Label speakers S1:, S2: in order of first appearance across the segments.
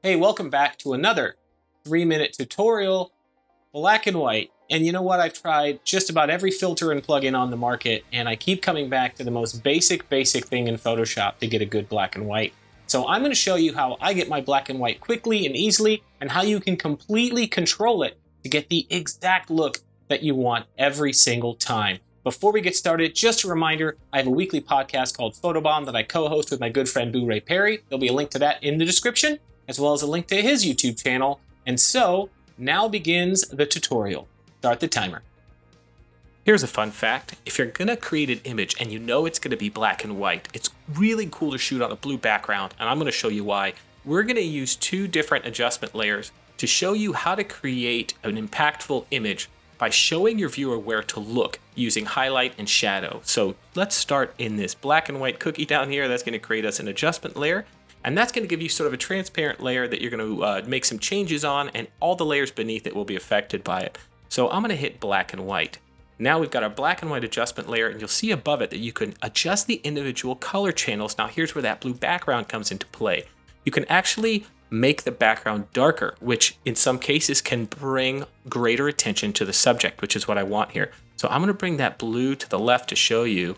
S1: Hey, welcome back to another 3-minute tutorial, black and white. And you know what? I've tried just about every filter and plugin on the market, and I keep coming back to the most basic thing in Photoshop to get a good black and white. So I'm going to show you how I get my black and white quickly and easily, and how you can completely control it to get the exact look that you want every single time. Before we get started, just a reminder, I have a weekly podcast called Photobomb that I co-host with my good friend Boo Ray Perry. There'll be a link to that in the description, as well as a link to his YouTube channel. And so, now begins the tutorial. Start the timer. Here's a fun fact. If you're gonna create an image and you know it's gonna be black and white, it's really cool to shoot on a blue background, and I'm gonna show you why. We're gonna use two different adjustment layers to show you how to create an impactful image by showing your viewer where to look using highlight and shadow. So let's start in this black and white cookie down here. That's gonna create us an adjustment layer. And that's going to give you sort of a transparent layer that you're going to make some changes on, and all the layers beneath it will be affected by it. So I'm going to hit black and white. Now we've got our black and white adjustment layer, and you'll see above it that you can adjust the individual color channels. Now here's where that blue background comes into play. You can actually make the background darker, which in some cases can bring greater attention to the subject, which is what I want here. So I'm going to bring that blue to the left to show you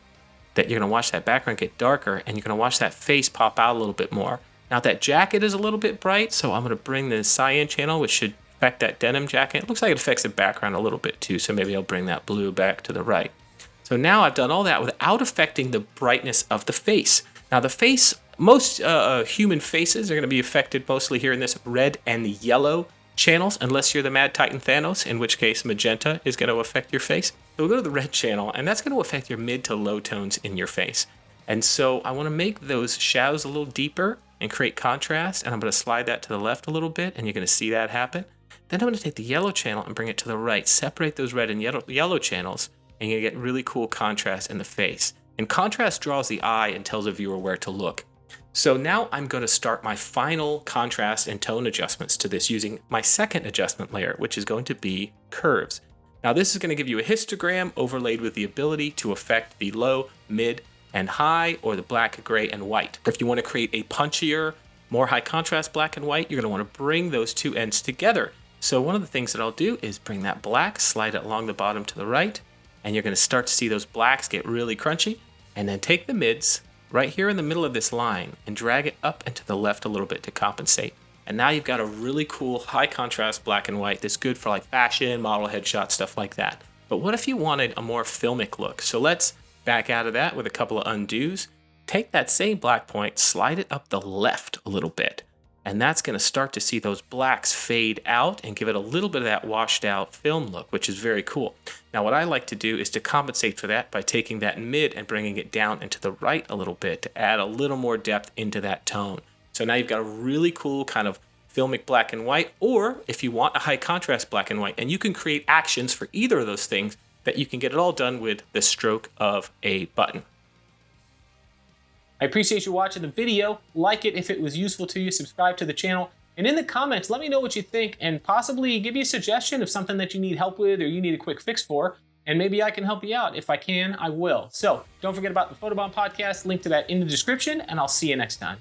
S1: that you're going to watch that background get darker, and you're going to watch that face pop out a little bit more. Now that jacket is a little bit bright, so I'm going to bring the cyan channel, which should affect that denim jacket. It looks like it affects the background a little bit too, so maybe I'll bring that blue back to the right. So now I've done all that without affecting the brightness of the face. Now the face, most human faces are going to be affected mostly here in this red and yellow channels, unless you're the Mad Titan Thanos, in which case magenta is going to affect your face. So we'll go to the red channel, and that's going to affect your mid to low tones in your face. And so I want to make those shadows a little deeper and create contrast, and I'm going to slide that to the left a little bit, and you're going to see that happen. Then I'm going to take the yellow channel and bring it to the right, separate those red and yellow channels, and you're going to get really cool contrast in the face. And contrast draws the eye and tells a viewer where to look. So now I'm going to start my final contrast and tone adjustments to this using my second adjustment layer, which is going to be curves. Now this is going to give you a histogram overlaid with the ability to affect the low, mid, and high, or the black, gray, and white. If you want to create a punchier, more high contrast black and white, you're going to want to bring those two ends together. So one of the things that I'll do is bring that black, slide it along the bottom to the right, and you're going to start to see those blacks get really crunchy, and then take the mids right here in the middle of this line and drag it up and to the left a little bit to compensate. And now you've got a really cool high contrast black and white that's good for like fashion, model headshot, stuff like that. But what if you wanted a more filmic look? So let's back out of that with a couple of undos. Take that same black point, slide it up the left a little bit. And that's going to start to see those blacks fade out and give it a little bit of that washed out film look, which is very cool. Now what I like to do is to compensate for that by taking that mid and bringing it down and to the right a little bit to add a little more depth into that tone. So now you've got a really cool kind of filmic black and white, or if you want a high contrast black and white, and you can create actions for either of those things that you can get it all done with the stroke of a button. I appreciate you watching the video. Like it if it was useful to you, subscribe to the channel, and in the comments, let me know what you think and possibly give you a suggestion of something that you need help with or you need a quick fix for, and maybe I can help you out. If I can, I will. So don't forget about the Photobomb podcast, link to that in the description, and I'll see you next time.